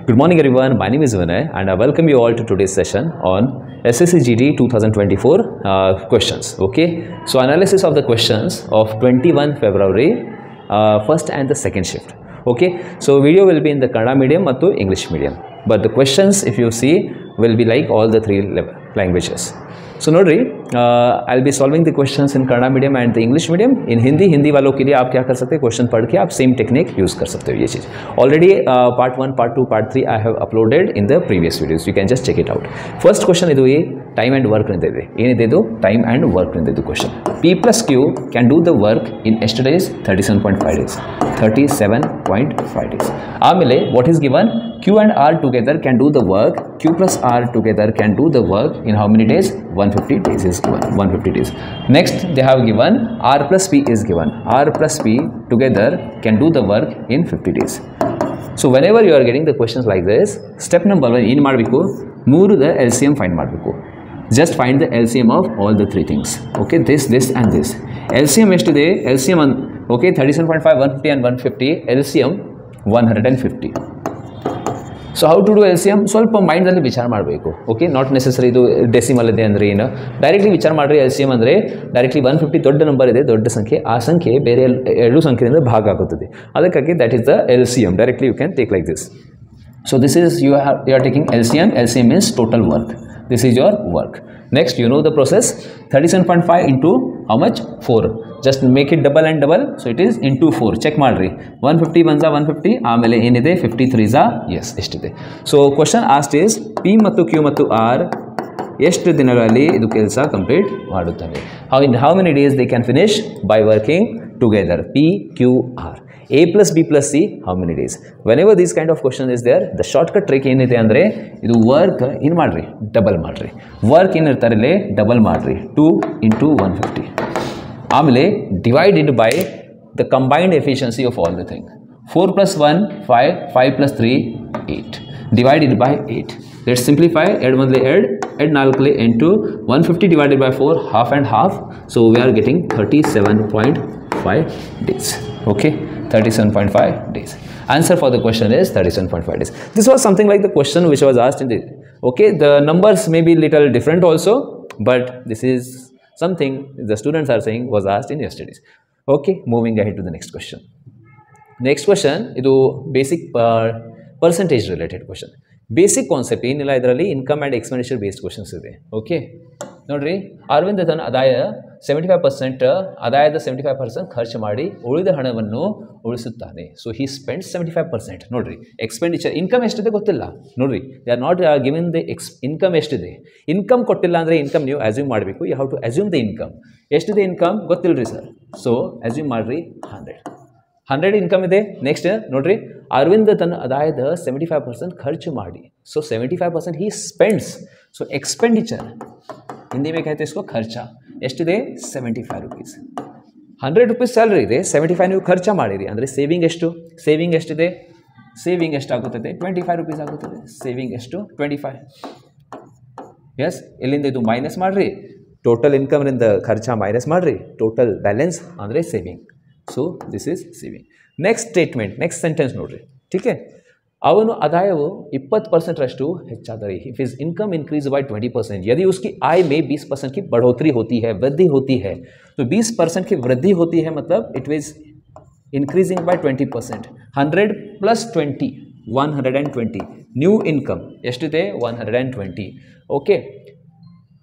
Good morning everyone, my name is Vinay and I welcome you all to today's session on SSC GD 2024 questions. Okay, so analysis of the questions of 21 February first and the second shift. Okay, so video will be in the Kannada medium and English medium, but the questions if you see will be like all the three languages. So नोड्री I will be solving the questions in Kannada medium and the English medium. इन हिंदी वालों के लिए आप क्या कर सकते हैं, क्वेश्चन पढ़ के आप सेम टेक्निक यूज़ कर सकते हो. ये चीज़ already part 1, part 2, part 3 I have uploaded in the previous videos. You can just check it out. First question ಇದು ಟೈಮ್ ಆ್ಯಂಡ್ ವರ್ಕ್ ನಿಂತಿದೆ. ಏನಿದೆ ಟೈಮ್ ಆ್ಯಂಡ್ ವರ್ಕ್ ನಿಂತಿದ್ದು question. P plus Q can do the work in ಎಷ್ಟು days? 37.5 days. 37.5 days. ಆಮೇಲೆ what is given? Q and R together can do the work. Q plus R together can do the work in how many days? 150 days is given. 150 days. Next they have given R plus P is given. R plus P together can do the work in 50 days. So whenever you are getting the questions like this, step number 1 ಏನು ಮಾಡಬೇಕು? ಮೂರುದ LCM find ಮಾಡಬೇಕು. Just find the LCM of all the three things. Okay, this and this. LCM ಎಷ್ಟಿದೆ? LCM okay 37.5, 150 and 150. LCM 150. So how to do LCM ಸ್ವಲ್ಪ ಮೈಂಡಲ್ಲಿ ವಿಚಾರ ಮಾಡಬೇಕು. Okay, not necessary ಇದು decimal ಇದೆ ಅಂದರೆ ಏನು, ಡೈರೆಕ್ಟ್ಲಿ ವಿಚಾರ ಮಾಡಿರಿ. LCM ಅಂದರೆ ಡೈರೆಕ್ಟ್ಲಿ 150 ದೊಡ್ಡ ನಂಬರ್ ಇದೆ, ದೊಡ್ಡ ಸಂಖ್ಯೆ, ಆ ಸಂಖ್ಯೆ ಬೇರೆ ಎರಡು ಸಂಖ್ಯೆಯಿಂದ ಭಾಗ ಆಗುತ್ತದೆ. ಅದಕ್ಕಾಗಿ that is the LCM. Directly you can take like this. So this is you are taking LCM. LCM means total work. This is your work. Next, you know the process. 37.5 into how much? 4. Just make it double and double. So it is into 4. Check madri. 150 1 150. ಆಮೇಲೆ ಏನಿದೆ 53 yes ಎಷ್ಟಿದೆ. So question asked is P ಮತ್ತು Q ಮತ್ತು R ಎಷ್ಟು ದಿನಗಳಲ್ಲಿ ಇದು ಕೆಲಸ complete ಮಾಡುತ್ತವೆ. How many days they can finish by working together? P Q R. A plus B plus C, how many days? Whenever this kind of question is there, the shortcut trick ಏನಿದೆ ಅಂದರೆ ಇದು work ಏನು ಮಾಡಿರಿ, double ಮಾಡಿರಿ. Work ಏನಿರ್ತಾರೆ ಇಲ್ಲಿ double ಮಾಡಿರಿ. 2 into 150. ಆಮೇಲೆ divided by the combined efficiency of all the thing. 4 plus 1 5, 5 plus 3 8. Divided by 8. Let's simplify. Add 1 add 4 into 150 divided by 4, half and half. So we are getting 37.5 days. Okay, 37.5 days. Answer for the question is 37.5 days. This was something like the question which was asked in the, okay, the numbers may be little different also, but this is something the students are saying was asked in yesterday's. Okay, moving ahead to the next question. Next question, idu basic percentage related question. Basic concept ಏನಿಲ್ಲ, ಇದರಲ್ಲಿ income and expenditure based questions ಇದೆ. Okay ನೋಡಿರಿ, ಅರವಿಂದ್ ತನ್ನ ಆದಾಯದ 75% ಖರ್ಚು ಮಾಡಿ ಉಳಿದ ಹಣವನ್ನು ಉಳಿಸುತ್ತಾನೆ. So he spends 75%. ನೋಡಿರಿ, ಎಕ್ಸ್ಪೆಂಡಿಚರ್ ಇನ್ಕಮ್ ಎಷ್ಟಿದೆ ಗೊತ್ತಿಲ್ಲ. ನೋಡಿರಿ, they are not given the income ಎಷ್ಟಿದೆ. ಇನ್ಕಮ್ ಕೊಟ್ಟಿಲ್ಲ ಅಂದರೆ ಇನ್ಕಮ್ ನೀವು ಅಸ್ಯೂಮ್ ಮಾಡಬೇಕು. You have to assume the income. ಎಷ್ಟಿದೆ ಇನ್ಕಮ್ ಗೊತ್ತಿಲ್ಲ ರೀ ಸರ್. ಸೊ ಅಸ್ಯೂಮ್ ಮಾಡಿರಿ 100 ಇನ್ಕಮ್ ಇದೆ. ನೆಕ್ಸ್ಟ್ ನೋಡಿರಿ, ಅರವಿಂದ್ ತನ್ನ ಆದಾಯದ 75% ಖರ್ಚು ಮಾಡಿ. ಸೊ 75% ಹಿ ಸ್ಪೆಂಡ್ಸ್. ಸೊ ಎಕ್ಸ್ಪೆಂಡಿಚರ್ ಹಿಂದಿ में कहते हैं इसको ಖರ್ಚ. ಎಷ್ಟಿದೆ? 75 rupees. 100 rupees ಸ್ಯಾಲ್ರಿ ಇದೆ, 75 ನೀವು ಖರ್ಚು ಮಾಡಿರಿ ಅಂದರೆ ಸೇವಿಂಗ್ ಎಷ್ಟು? ಸೇವಿಂಗ್ ಎಷ್ಟಿದೆ? ಸೇವಿಂಗ್ ಎಷ್ಟಾಗುತ್ತದೆ? 25 rupees ಆಗುತ್ತದೆ. ಸೇವಿಂಗ್ ಎಷ್ಟು? 25. ಎಸ್, ಇಲ್ಲಿಂದ ಇದು ಮೈನಸ್ ಮಾಡಿರಿ. ಟೋಟಲ್ ಇನ್ಕಮ್ನಿಂದ ಖರ್ಚ ಮೈನಸ್ ಮಾಡಿರಿ. ಟೋಟಲ್ ಬ್ಯಾಲೆನ್ಸ್ ಅಂದರೆ saving. So this is saving. Next statement, next sentence ನೋಡ್ರಿ. ठीक है, ಅವನು ಆದಾಯವು 20% ಹೆಚ್ಚಾದರೆ, if his income increase by 20%, यदि उसकी आय में 20% की बढ़ोतरी होती है, वृद्धि होती है, तो 20% की वृद्धि होती है मतलब it is increasing by 20%. 100 plus 20 120. New income ಎಷ್ಟಿದೆ? 120. ಓಕೆ,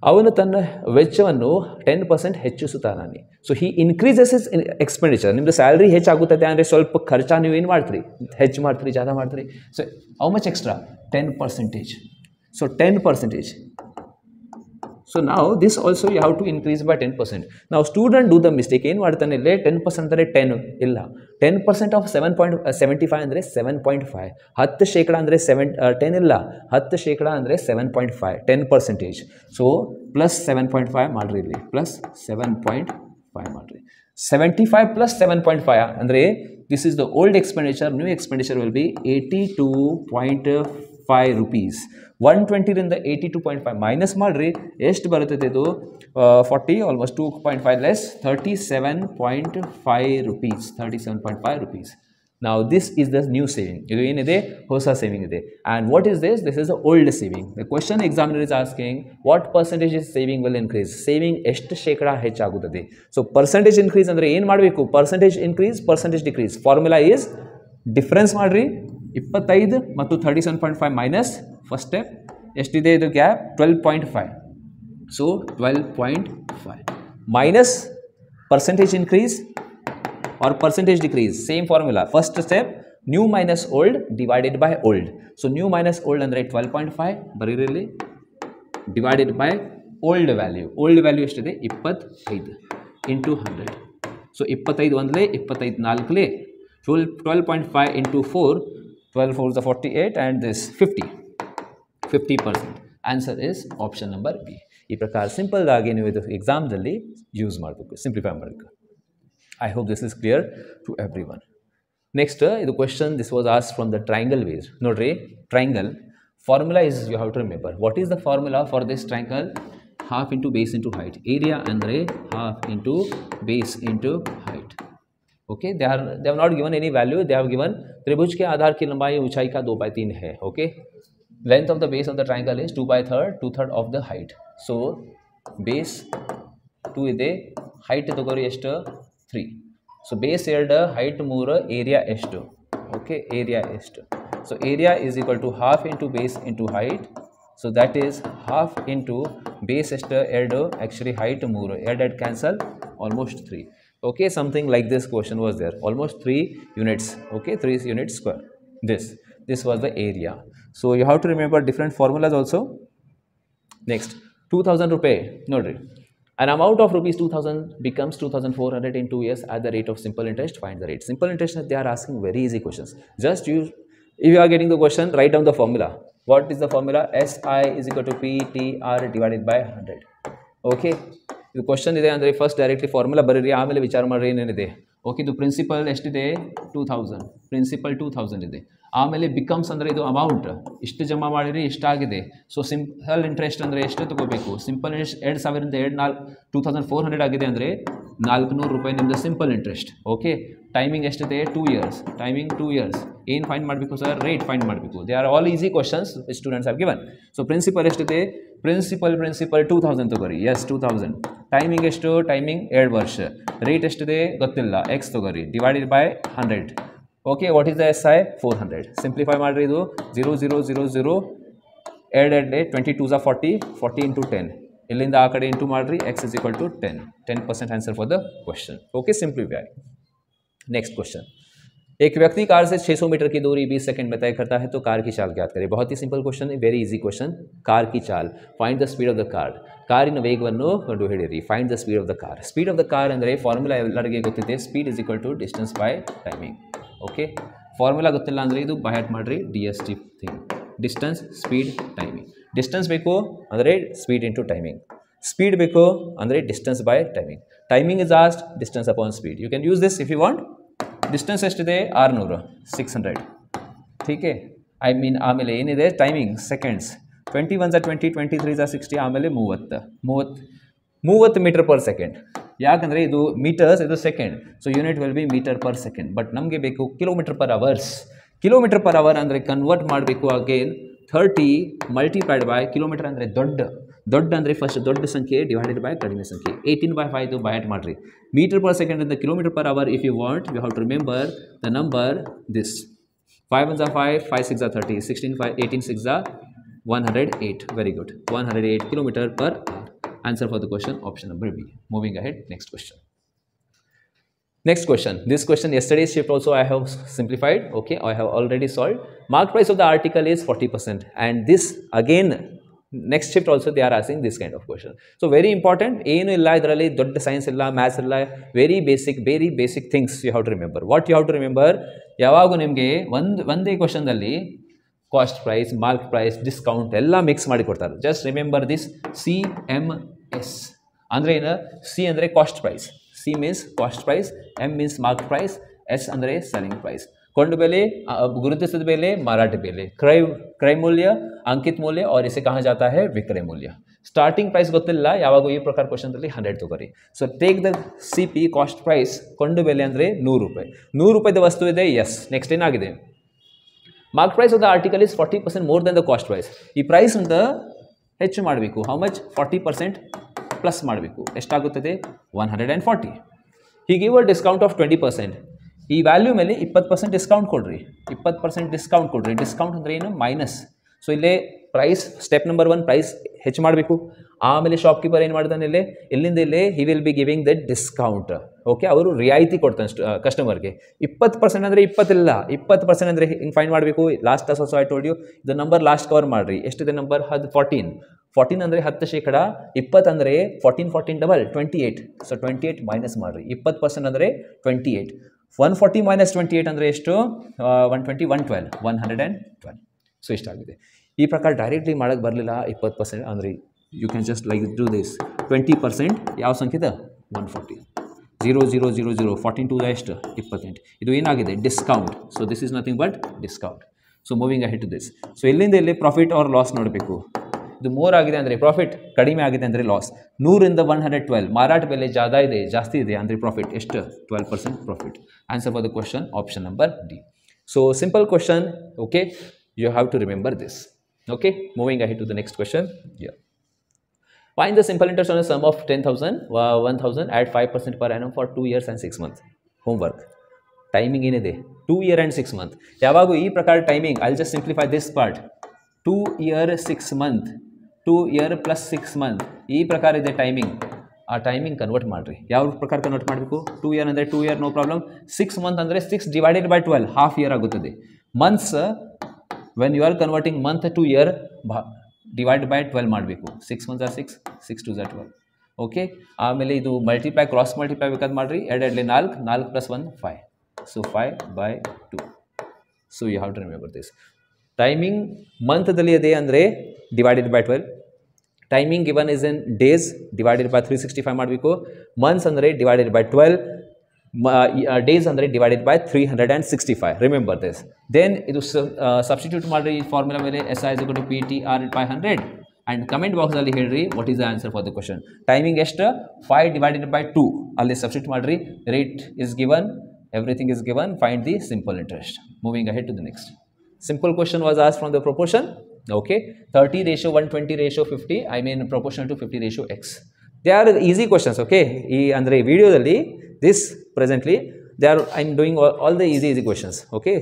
ಅವನು ತನ್ನ ವೆಚ್ಚವನ್ನು 10% ಹೆಚ್ಚಿಸುತ್ತಾನೆ. So he increases is expenditure. ನಿಮ್ಮದು ಸ್ಯಾಲ್ರಿ ಹೆಚ್ಚಾಗುತ್ತದೆ ಅಂದರೆ ಸ್ವಲ್ಪ ಖರ್ಚ ನೀವು ಏನು ಮಾಡ್ತೀರಿ? ಹೆಚ್ಚು ಮಾಡ್ತೀರಿ, ಜಾದ ಮಾಡ್ತೀರಿ. So how much extra? 10%. So 10%. So ನಾವು this also you have to increase by 10%. ನಾವು ಸ್ಟೂಡೆಂಟ್ ಡೂ ದ ಮಿಸ್ಟೇಕ್. ಏನು ಮಾಡ್ತಾನೆ ಇಲ್ಲೇ 10% ಅಂದರೆ 10 ಇಲ್ಲ. 10% ಆಫ್ 7.75 ಅಂದರೆ 7.5. 10% ಅಂದರೆ 10 ಇಲ್ಲ. 10% ಅಂದರೆ 7.5. 10%. ಸೊ ಪ್ಲಸ್ 7.5 ಮಾಡಿರಿ, ಇಲ್ಲಿ ಪ್ಲಸ್ 7.5 ಮಾಡಿರಿ. 75 plus 7.5 ಅಂದರೆ this is the old expenditure. New expenditure will be 82.5 rupees. 120 ರಿಂದ 82.5 ಮೈನಸ್ ಮಾಡಿರಿ, ಎಷ್ಟು ಬರುತ್ತದೆ ಇದು? 40, almost 2.5 less, 37.5 rupees. 37.5 rupees. Now this is the new saving. ಇದು ಏನಿದೆ ಹೊಸ ಸೇವಿಂಗ್ ಇದೆ. And what is this? This is the old saving. The question examiner is asking what percentage is saving will increase. Saving ಎಷ್ಟು ಶೇಕಡ ಹೆಚ್ಚಾಗುತ್ತದೆ. So percentage increase ಅಂದರೆ ಏನು ಮಾಡಬೇಕು? Percentage increase, percentage decrease. Formula is difference ಮಾಡ್ರಿ 25 ಮತ್ತು 37.5 minus first step ಎಷ್ಟಿದೆ ಇದು gap 12.5. So 12.5 minus percentage increase or percentage decrease, same formula. First step, new minus old divided by old. So new minus old andre 12.5 ಬರೀರಲ್ಲಿ divided by old value. Old value ಎಷ್ಟಿದೆ 25 into 100. So 25 ಒಂದಲೇ 25 ನಾಲ್ಕಲೇ 12.5 into 4, 12 4 is 48 and this 50%. Answer is option number B. ಈ ಪ್ರಕಾರ simple ಆಗಿ ನೀವು ಇದು ಎಕ್ಸಾಮ್ದಲ್ಲಿ use ಮಾಡಬೇಕು, simplify ಮಾಡಬೇಕು. I hope this is clear to everyone. Next, the question, this was asked from the triangle ways. Nodri, triangle formula is, you have to remember. What is the formula for this triangle? Half into base into height. Area andre half into base into height. Okay, they have not given any value. They have given त्रिभुज के आधार की लंबाई ऊंचाई का 2/3 है. Okay, length of the base of the triangle is 2/3 of the height. So base 2 ಇದೆ, height ತಗೋರಿ ಎಷ್ಟು 3. So base 2, height 3, area ಎಷ್ಟು. Okay, area ಎಷ್ಟು. So area is equal to half into base into height. So that is half into base ಎಷ್ಟು 2, actually height 3, add cancel, almost 3. Okay, something like this question was there, almost 3 units. Okay, 3 units square. This was the area. So you have to remember different formulas also. Next, 2000 rupee. Nodri, an amount of rupees 2000 becomes 2400 in 2 years at the rate of simple interest. Find the rate. Simple interest, they are asking very easy questions. Just use, if you are getting the question, write down the formula. What is the formula? SI is equal to PTR divided by 100. Okay, the question is andre first directly formula bariri, ಆಮೇಲೆ ವಿಚಾರ ಮಾಡ್ರಿ ಏನೇನಿದೆ. Okay, ಇದು principal ಎಷ್ಟಿದೆ 2000, principal 2000 ಇದೆ. ಆಮೇಲೆ becomes ಅಂದರೆ ಇದು ಅಮೌಂಟ್ ಇಷ್ಟು ಜಮಾ ಮಾಡಿರಿ ಇಷ್ಟಾಗಿದೆ. ಸೊ ಸಿಂಪಲ್ ಇಂಟ್ರೆಸ್ಟ್ ಅಂದರೆ ಎಷ್ಟು ತಗೋಬೇಕು? ಸಿಂಪಲ್ ಇಂಟ್ರೆಸ್ಟ್ 2000 2400 ಆಗಿದೆ ಅಂದರೆ 400 ರೂಪಾಯಿ ನಿಮ್ಮದು ಸಿಂಪಲ್ ಇಂಟ್ರೆಸ್ಟ್. ಓಕೆ, ಟೈಮಿಂಗ್ ಎಷ್ಟಿದೆ 2 years, ಟೈಮಿಂಗ್ 2 years. ಏನು ಫೈಂಡ್ ಮಾಡಬೇಕು ಸರ್? ರೇಟ್ ಫೈಂಡ್ ಮಾಡಬೇಕು. They are all easy questions students have given. So principal ಎಷ್ಟಿದೆ? ಪ್ರಿನ್ಸಿಪಲ್ 2000 ತಗೋರಿ. ಎಸ್ 2000. ಟೈಮಿಂಗ್ ಎಷ್ಟು? ಟೈಮಿಂಗ್ 2 ವರ್ಷ. ರೇಟ್ ಎಷ್ಟಿದೆ ಗೊತ್ತಿಲ್ಲ, x ತಗೋರಿ, divided by 100. Okay, what is the SI? 400. Simplify madri idu 0 0 0 0 add 22s are 40, 40 into 10. Illinda aa kade into madri, x is equal to 10. 10% answer for the question. Okay, simplify. Next question. एक व्यक्ति car से 600 metre की दूरी 20 second में तय करता है तो कार की चाल ज्ञात करें. बहुत ही सिंपल क्वेश्चन है, वेरी इजी क्वेश्चन. कार की चाल, find the speed of the car. ಕಾರಿನ ವೇಗವನ್ನು ಕಂಡುಹಿಡಿಯಿರಿ. Find the speed of the car. Speed of the car ಅಂದರೆ ಫಾರ್ಮುಲಾ ಎಲ್ಲರಿಗೆ ಗೊತ್ತಿದೆ, speed is equal to distance by timing. Okay, formula ಗೊತ್ತಿಲ್ಲ ಅಂದರೆ ಇದು ಬೈ ಹಾರ್ಟ್ ಮಾಡಿರಿ, DST thing, distance speed timing. Distance ಬೇಕು ಅಂದರೆ ಸ್ಪೀಡ್ ಇಂಟು ಟೈಮಿಂಗ್, ಸ್ಪೀಡ್ ಬೇಕು ಅಂದರೆ distance by timing. Timing is as, distance upon speed. You can use this if you want. Distance ಎಷ್ಟಿದೆ 600, 600. ಟೀಕೆ, ಐ ಮೀನ್ ಆಮೇಲೆ ಏನಿದೆ timing seconds, 21 20, 23 60, ಆಮೇಲೆ 30 metre per second. ಯಾಕಂದರೆ ಇದು ಮೀಟರ್ಸ್, ಇದು second. So unit will be metre per second. But ನಮಗೆ ಬೇಕು kilometre per hours. Kilometre per hour ಅಂದರೆ ಕನ್ವರ್ಟ್ ಮಾಡಬೇಕು. ಅಗೇನ್ 30 ಮಲ್ಟಿಪ್ಲೈಡ್ ಬೈ ಕಿಲೋಮೀಟರ್ ಅಂದರೆ ದೊಡ್ಡ ಅಂದರೆ ಫಸ್ಟ್ ದೊಡ್ಡ ಸಂಖ್ಯೆ ಡಿವೈಡೆಡ್ ಬೈ ಕಡಿಮೆ ಸಂಖ್ಯೆ. 18/5 ಬೈ ಆಟ್ ಮಾಡಿರಿ. ಮೀಟರ್ ಪರ್ ಸೆಕೆಂಡ್ ಇಂದ kilometre per hour. If you want, you have to remember the number this. 5 1s are 5, 5 6 are 30, 16 5, 18 6 are 108. Very good, 108 kilometer per hour. Answer for the question option number B. Moving ahead, next question. Next question. This question yesterday's shift also I have simplified. Okay, I have already solved. Market price of the article is 40%, and this again next shift also they are asking this kind of question. So very important. ಏನು ಇಲ್ಲ ಇದರಲ್ಲಿ, ದೊಡ್ಡ science ಇಲ್ಲ, maths ಇಲ್ಲ, very basic things you have to remember. What you have to remember, ಯಾವಾಗೂ ನಿಮಗೆ ಒಂದೇ ಕ್ವಶನ್ದಲ್ಲಿ cost price, mark price, discount ಎಲ್ಲ ಮಿಕ್ಸ್ ಮಾಡಿ ಕೊಡ್ತಾರೆ. ಜಸ್ಟ್ ರಿಮೆಂಬರ್ ದಿಸ್ CMS ಅಂದರೆ ಏನು? ಸಿ ಅಂದರೆ cost price, C means cost price, M means mark price, S ಅಂದರೆ ಸೆಲ್ಲಿಂಗ್ ಪ್ರೈಸ್. ಕೊಂಡು ಬೆಲೆ, ಗುರುತಿಸಿದ ಬೆಲೆ, ಮಾರಾಟ ಬೆಲೆ, क्रय मूल्य, अंकित मूल्य, और इसे कहा जाता है विक्रय मूल्य. ಸ್ಟಾರ್ಟಿಂಗ್ ಪ್ರೈಸ್ ಗೊತ್ತಿಲ್ಲ ಯಾವಾಗ ಈ ಪ್ರಕಾರ ಕ್ವಶನ್ದಲ್ಲಿ 100 ತಗೋರಿ. So take the CP cost price, ಕೊಂಡು ಬೆಲೆ ಅಂದರೆ 100 ರೂಪಾಯಿ. 100 ರೂಪಾಯಿದ ವಸ್ತು ಇದೆ, ಎಸ್. ನೆಕ್ಸ್ಟ್ ಏನಾಗಿದೆ, mark price of the article is 40% more than the cost price. ಈ ಪ್ರೈಸ್ ಅಂತ ಹೆಚ್ಚು ಮಾಡಬೇಕು. How much? 40% ಪ್ಲಸ್ ಮಾಡಬೇಕು. ಎಷ್ಟಾಗುತ್ತದೆ? 140. ಹೀಗೆ ಇವ ಡಿಸ್ಕೌಂಟ್ ಆಫ್ 20%. ಈ ವ್ಯಾಲ್ಯೂ ಮೇಲೆ 20% ಡಿಸ್ಕೌಂಟ್ ಕೊಡ್ರಿ. 20% ಡಿಸ್ಕೌಂಟ್ ಕೊಡ್ರಿ. ಡಿಸ್ಕೌಂಟ್ ಅಂದರೆ ಏನು? ಮೈನಸ್. ಸೊ ಇಲ್ಲೇ ಪ್ರೈಸ್ ಸ್ಟೆಪ್ ನಂಬರ್ 1 ಪ್ರೈಸ್ ಹೆಚ್ಚು ಮಾಡಬೇಕು. ಆಮೇಲೆ ಶಾಪ್ಕೀಪರ್ ಏನು ಮಾಡ್ತಾನೆ, ಇಲ್ಲಿಂದ ಇಲ್ಲೇ he will be giving that discount. Okay, ಅವರು ರಿಯಾಯಿತಿ ಕೊಡ್ತಾನೆ ಕಸ್ಟಮರ್ಗೆ. 20% ಅಂದರೆ 20 ಇಲ್ಲ, 20% ಅಂದರೆ ಹಿಂಗೆ ಫೈನ್ ಮಾಡಬೇಕು. Last class also I told you, ಇದು ನಂಬರ್ ಲಾಸ್ಟ್ ಕವರ್ ಮಾಡಿರಿ. ಎಷ್ಟಿದೆ ನಂಬರ್? 14 ಅಂದರೆ 10%. 20 ಅಂದರೆ 14 ಡಬಲ್ 28. ಸೊ 28 ಮೈನಸ್ ಮಾಡಿರಿ. 20% ಅಂದರೆ 28. 140 ಮೈನಸ್ 28 ಅಂದರೆ ಎಷ್ಟು? 120, 112. ಸೊ ಇಷ್ಟಾಗಿದೆ. ಈ ಪ್ರಕಾರ ಡೈರೆಕ್ಟ್ಲಿ ಮಾಡೋಕ್ಕೆ ಬರಲಿಲ್ಲ. 20% ಅಂದರೆ you can just like do this. 20% ಯಾವ ಸಂಖ್ಯೆದ? 140. 0 0 0 0 14 ಟು ಎಷ್ಟು? 28. ಇದು ಏನಾಗಿದೆ? Discount. So this is nothing but discount. So moving ahead to this. So ಇಲ್ಲಿಂದ ಇಲ್ಲಿ ಪ್ರಾಫಿಟ್ ಆರ್ ಲಾಸ್ ನೋಡಬೇಕು. ಇದು ಮೋರ್ ಆಗಿದೆ ಅಂದರೆ ಪ್ರಾಫಿಟ್, ಕಡಿಮೆ ಆಗಿದೆ ಅಂದರೆ ಲಾಸ್. 100ರಿಂದ 112 ಮಾರಾಟ ಬೆಲೆ ಜಾಸ್ತಿ ಇದೆ ಅಂದರೆ ಪ್ರಾಫಿಟ್ ಎಷ್ಟು? 12% profit. Answer for the question option number D. So simple question. Okay, you have to remember this. Okay, moving ahead to the next question. Yeah, find the simple interest on a sum of 10,000 1,000 at 5% per annum for 2 years and 6 months. Homework timing ಏನಿದೆ? 2 year and 6 month. ಯಾವಾಗೂ ಈ ಪ್ರಕಾರ timing, I'll just simplify this part. 2 year 6 month, 2 year plus 6 month, ಈ ಪ್ರಕಾರ ಇದೆ timing. ಆ timing convert ಮಾಡಿರಿ. ಯಾವ ಪ್ರಕಾರ ಕನ್ವರ್ಟ್ ಮಾಡಬೇಕು? 2 year ಅಂದರೆ 2 year ನೋ ಪ್ರಾಬ್ಲಮ್. 6 month ಅಂದರೆ 6 ಡಿವೈಡೆಡ್ ಬೈ 12 ಹಾಫ್ ಇಯರ್ ಆಗುತ್ತದೆ. Months when you are converting month to year, divide by 12 ಮಾಡಬೇಕು. 6 months are 6, 6 2s are 12. Okay, ಆಮೇಲೆ ಇದು ಮಲ್ಟಿಪ್ಲೈ ಕ್ರಾಸ್ ಮಲ್ಟಿಪ್ಲೈ ಬೇಕಾದ್ರೆ ಮಾಡಿರಿ. 2 4 plus 1 5. So 5/2. So you have to remember this. Timing ಮಂತ್ದಲ್ಲಿ ಇದೆ ಅಂದರೆ divided by 12. Timing given is in days, divided by 365 ಮಾಡಬೇಕು. Months ಅಂದರೆ ಡಿವೈಡೆಡ್ ಬೈ 12. ಡೇಸ್ ಅಂದರೆ divided by 365. Remember this. Then ಇದು ಸಬ್ಸ್ಟಿಟ್ಯೂಟ್ ಮಾಡಿರಿ ಫಾರ್ಮುಲಾ ಮೇಲೆ. SI = PT/100 ಆ್ಯಂಡ್ ಕಮೆಂಟ್ ಬಾಕ್ಸಲ್ಲಿ ಹೇಳ್ರಿ what is the answer for the question. Timing ಎಷ್ಟು? 5 divided by 2 ಅಲ್ಲಿ ಸಬ್ಸ್ಟಿಟ್ಯೂಟ್ ಮಾಡಿರಿ. Rate is given, everything is given. Find the simple interest. Moving ahead to the next. Simple question was asked from the proportion. Okay, 30:120:50, I mean proportional to 50:X. They are easy questions. Okay, ಈ ಅಂದರೆ ವಿಡಿಯೋದಲ್ಲಿ this presently I'm doing all the easy questions. Okay,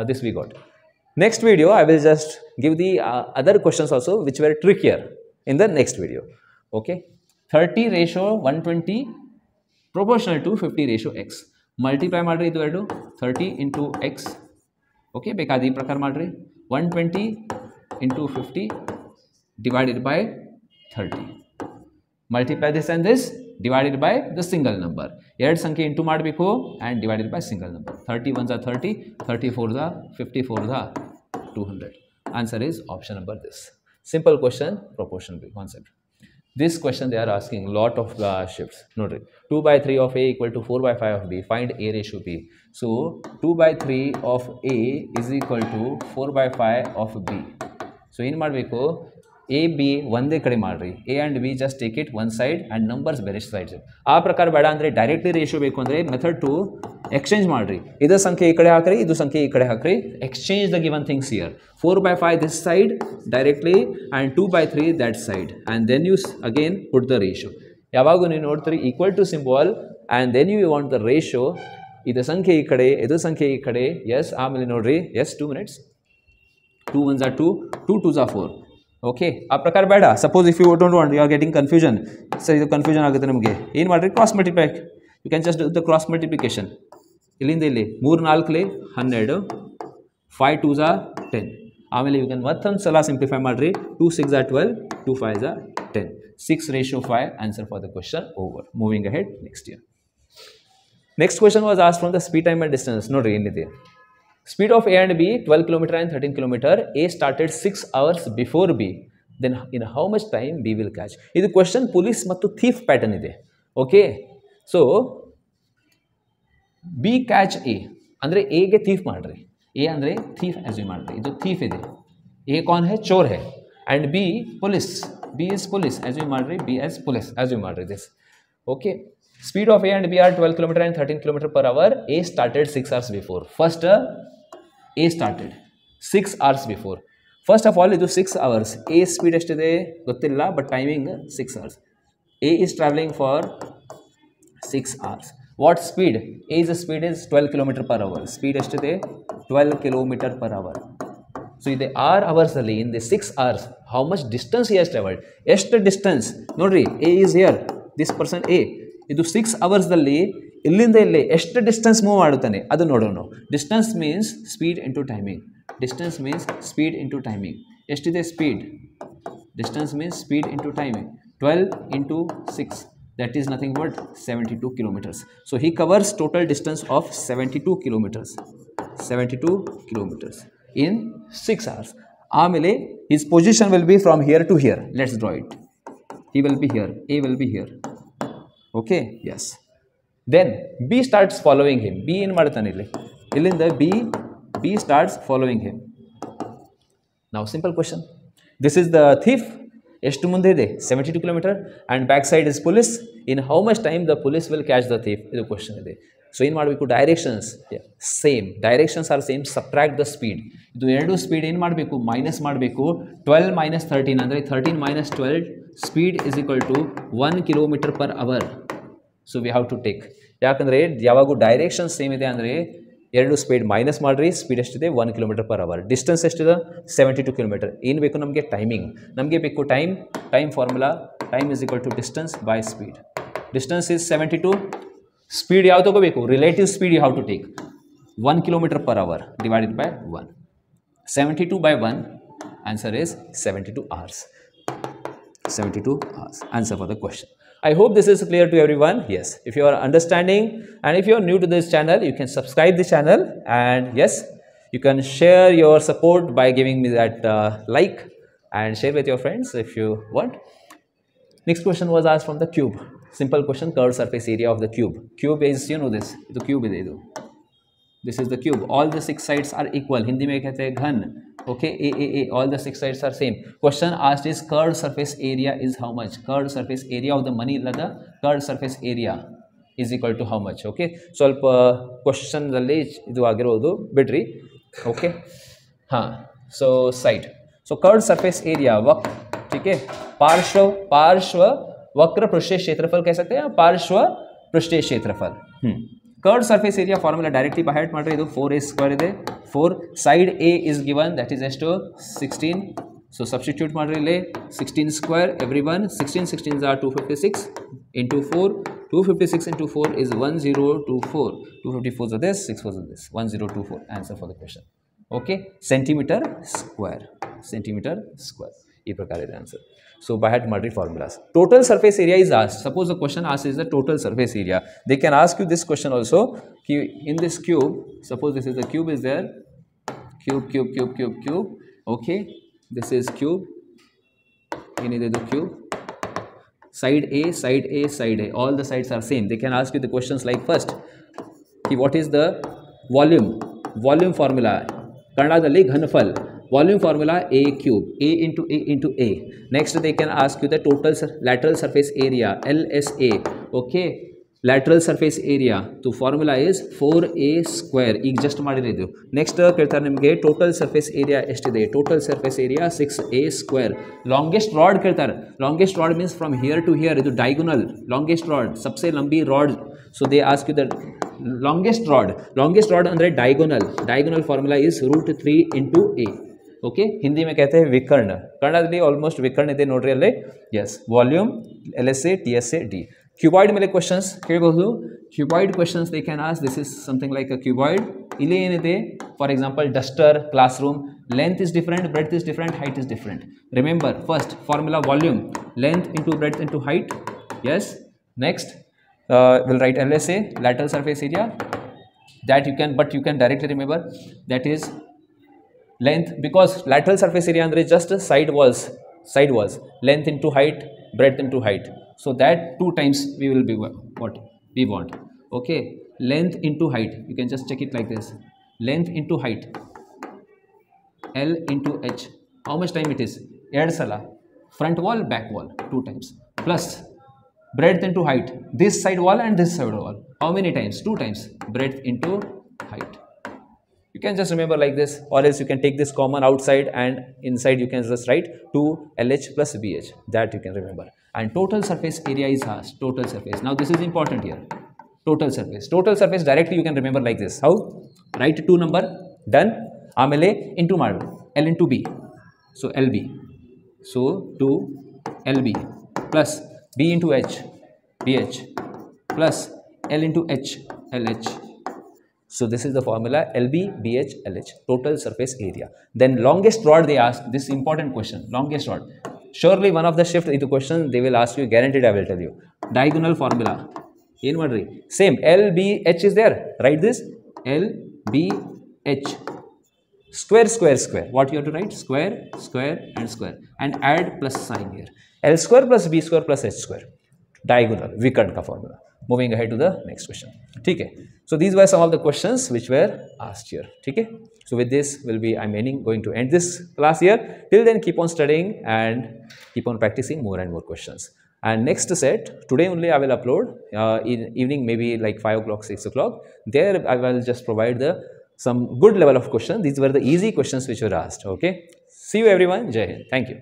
this we got. Next video I will just give the other questions also which were trickier in the next video. Okay, 30:120 proportional to 50:X. multiply ಮಾಡ್ರಿ ಇದು ಎರಡು. 30 into X. Okay, ಬೇಕಾದ ಈ ಪ್ರಕಾರ ಮಾಡ್ರಿ. 120 into 50 divided by 30. multiply this and this divided by the single number. ಎರಡು ಸಂಖ್ಯೆ into ಮಾಡಬೇಕು and divided by single number. 30 1s are 30, 34s are 54s are 200. Answer is option number this. Simple question, proportion concept. This question they are asking lot of shifts. Note 2/3 of A equal to 4/5 of B. Find A ratio B. So 2/3 of A is equal to 4/5 of B. So ಏನು ಮಾಡಬೇಕು? A B ಒಂದೇ ಕಡೆ ಮಾಡಿರಿ. A and B just take it one side and numbers ಬೇರೆ sides. ಆ ಪ್ರಕಾರ ಬೇಡ ಅಂದರೆ ಡೈರೆಕ್ಟ್ಲಿ ರೇಷಿಯೋ ಬೇಕು ಅಂದರೆ ಮೆಥಡ್ ಟು ಎಕ್ಸ್ಚೇಂಜ್ ಮಾಡಿರಿ. ಇದು ಸಂಖ್ಯೆ ಈ ಕಡೆ ಹಾಕ್ರಿ, ಇದು ಸಂಖ್ಯೆ ಈ ಕಡೆ ಹಾಕ್ರಿ. Exchange the given things here. 4/5 this side directly and 2/3 that side, and then you again put the ratio. ಯಾವಾಗೂ ನೀವು ನೋಡ್ತೀರಿ equal to symbol and then you want the ratio. ಇದು ಸಂಖ್ಯೆ ಈ ಕಡೆ, ಇದು ಸಂಖ್ಯೆ ಈ ಕಡೆ. ಎಸ್, ಆಮೇಲೆ ನೋಡ್ರಿ. Yes, 2 minutes. 2 1s are 2, 2 2s are 4. Okay, ಆ ಪ್ರಕಾರ ಬೇಡ. Suppose if you don't want, you are getting confusion. Sir ಇದು ಕನ್ಫ್ಯೂಷನ್ ಆಗುತ್ತೆ ನಮಗೆ. ಏನು ಮಾಡಿರಿ? Cross multiply. You can just the cross multiplication. ಇಲ್ಲಿಂದ ಇಲ್ಲಿ 3 4 12, 5 2s are 10. ಆಮೇಲೆ ಯು ಕ್ಯಾನ್ ಮತ್ತೊಂದು ಸಲ ಸಿಂಪ್ಲಿಫೈ ಮಾಡಿರಿ. 2 6s are 12, 2 5s are 10. 6/5. Answer for the question over. Moving ahead next year. Next question was asked from the speed, time and distance. ನೋಡಿರಿ ಏನಿದೆ. Speed of A and B 12 km and 13 km. A started 6 hours before B. Then in how much time B will catch? ಇದು question police ಮತ್ತು thief pattern ಇದೆ. Okay, so B catch A ಅಂದರೆ ಎಗೆ thief ಮಾಡ್ರಿ. A ಅಂದರೆ thief assume ಮಾಡ್ರಿ. ಇದು thief ಇದೆ. ಎ ಕಾನ್ ಹೈ? ಚೋರ್ ಹೈ. And B police. B is police, assume ಮಾಡ್ರಿ, B as police, assume ಮಾಡ್ರಿ this. Okay. Speed of A and B are 12 km and 13 km per hour. A started 6 hours before. First, A started 6 hours before. First of all, ಇದು 6 hours. A speed ಎಷ್ಟಿದೆ ಗೊತ್ತಿಲ್ಲ, but timing 6 hours. A is traveling for 6 hours. What speed? A's speed is 12 km per hour. Speed ಎಷ್ಟಿದೆ 12 km per hour. So in the hours ಅಲ್ಲಿ in the 6 hours, how much distance he has traveled? ಎಷ್ಟು distance? ನೋಡ್ರಿ, A is here. This person A. ಇದು 6 hours ದಲ್ಲಿ ಇಲ್ಲಿಂದ ಇಲ್ಲಿ ಎಷ್ಟು distance move ಮಾಡುತ್ತಾನೆ ಅದು ನೋಡೋಣ. Distance means speed into timing. Distance means speed into timing. ಎಷ್ಟಿದೆ speed? Distance means speed into timing. 12 into 6, that is nothing but 72 kilometers. So he covers total distance of 72 kilometers. 72 kilometers in 6 hours. ಆಮೇಲೆ his position will be from here to here. Let's draw it. He will be here. A will be here. Okay, yes. Then B starts following him. B ಏನು ಮಾಡ್ತಾನೆ ಇಲ್ಲಿ? ಇಲ್ಲಿಂದ B starts following him. Now simple question. This is the thief. ಎಷ್ಟು ಮುಂದೆ ಇದೆ? 72 km and back side is police. In how much time the police will catch the thief? ಇದು question ಇದೆ. So ಏನು ಮಾಡಬೇಕು? Directions same. Directions are same. Subtract the speed. ಇದು ಎರಡು speed ಏನು ಮಾಡಬೇಕು? ಮೈನಸ್ ಮಾಡಬೇಕು. 12 minus 13 ಅಂದರೆ 13 minus 12 speed is equal to 1 km per hour. So we have to take. ಯಾಕಂದರೆ ಯಾವಾಗೂ ಡೈರೆಕ್ಷನ್ ಸೇಮ್ ಇದೆ ಅಂದರೆ ಎರಡು ಸ್ಪೀಡ್ ಮೈನಸ್ ಮಾಡಿರಿ. ಸ್ಪೀಡ್ ಎಷ್ಟಿದೆ? 1 km per hour. ಡಿಸ್ಟೆನ್ಸ್ ಎಷ್ಟಿದೆ? 72 km. ಏನು ಬೇಕು ನಮಗೆ? ಟೈಮಿಂಗ್. ನಮಗೆ ಬೇಕು time formula. Time is equal to distance by speed. Distance is 72. Speed ಯಾವ್ದು ತಗೋಬೇಕು? Relative speed you have to take. 1 km per hour divided by 1. 72 by 1, answer is 72 hours. 72 hours. Answer for the question. I hope this is clear to everyone. Yes, if you are understanding and if you are new to this channel, you can subscribe the channel, and yes, you can share your support by giving me that like and share with your friends if you want. Next question was asked from the cube. Simple question, curved surface area of the cube. Cube is, you know this, the cube is idu. This is the cube. All the 6 sides are equal. Hindi mein kehte hain ghan. Okay, A. All the 6 sides are same. Question asked is curved surface area is how much? Curved surface area of the money illada curved surface area is equal to how much? Okay. ಸ್ವಲ್ಪ question ಅಲ್ಲಿ ಇದು ಆಗಿರೋದು ಬಿಡ್ರಿ. Okay. ಹಾಂ. So side. So curved surface area वक्र, ठीक है. पार्श्व वक्र पृष्ठीय क्षेत्रफल कह सकते हैं, पार्श्व पृष्ठीय क्षेत्रफल. Curved surface area formula directly by heart ಮಾಡ್ರಿ. ಇದು 4a ಸ್ಕ್ವೇರ್ ಇದೆ. 4 side a is given, that is ಎಷ್ಟು? 16. So substitute ಮಾಡ್ರಿ ಇಲ್ಲಿ. 16 square everyone. 16 16s are 256 into 4. 256 into 4 is 1024. 254 is this, 6 was this. 1024. Answer for the question. Okay, centimeter square. Centimeter square. ಈ ಪ್ರಕಾರ ಇದೆ answer. So by heart ಮಾಡ್ರಿ formulas. Total surface area is asked. Suppose the question asked is the total surface area. They can ask you this question also. In this cube, suppose this is the cube is there. Cube. Okay, this is cube. In the cube. Side A. All the sides are same. They can ask you the questions like first. What is the volume? Volume formula. Kannadalli ghanfal. Volume formula A cube. A into A. Next they can ask you the total lateral surface area, LSA. Okay, lateral surface area. So formula is 4a square. ಈಗ just ಮಾಡಿರೋದು. Next ಕೇಳ್ತಾರೆ ನಿಮಗೆ total surface area ಎಷ್ಟಿದೆ? Total surface area 6a square. Longest rod ಕೇಳ್ತಾರೆ. Longest rod means from here to here. ಇದು diagonal. Longest rod ಸಬ್ಸೆ ಲಂಬಿ rod. So they ask you the longest rod ಅಂದರೆ diagonal formula is √3 into a. Okay, Hindi में कहते हैं विकर्ण. कन्नडದಲ್ಲಿ almost विकर्ण ಇದೆ ನೋಡ್ರಿ ಅಲ್ಲಿ. Yes, volume LSA TSA D. Cuboid ಮೇಲೆ ಕ್ವೆಶ್ಚನ್ಸ್ ಕೇಳಬಹುದು. Cuboid questions they can ask. This is something like a cuboid. ಇಲ್ಲಿ ಏನಿದೆ? For example duster, classroom. Length is different, breadth is different, height is different. Remember first formula volume, length into breadth into height. Yes, next will write LSA, lateral surface area. That you can directly remember that is length, because lateral surface area andre just side walls, length into height, breadth into height. So that 2 times we will be what we want. Okay, length into height, you can just check it like this. Length into height, L into H. How much time it is? 2 ಸಲ front wall, back wall, 2 times, plus breadth into height, this side wall and this side wall. How many times? 2 times, breadth into height. You can just remember like this, or else you can take this common outside and inside you can just write 2LH plus BH. That you can remember. And total surface area is asked. Total surface. Now this is important here. Total surface. Total surface directly you can remember like this. How? Write 2 number. Done. Amele into maru. L into B. So LB. So 2 LB plus B into H. BH plus L into H. LH. So this is the formula LB, BH, LH, total surface area. Then longest rod they ask, this important question, longest rod. Surely one of the shift into question they will ask you, guaranteed I will tell you. Diagonal formula. In Madri. Same, LBH is there. Write this, LBH. Square, square, square. What you have to write? Square, square and square. And add plus sign here. L square plus B square plus H square. Diagonal, Vikand ka formula. Moving ahead to the next question. Okay. So these were some of the questions which were asked here. Okay. So with this I'm going to end this class here. Till then, keep on studying and keep on practicing more and more questions. And next set, today only I will upload in evening, maybe like 5 o'clock, 6 o'clock. There I will just provide some good level of questions. These were the easy questions which were asked. Okay. See you everyone. Jai Hind. Thank you.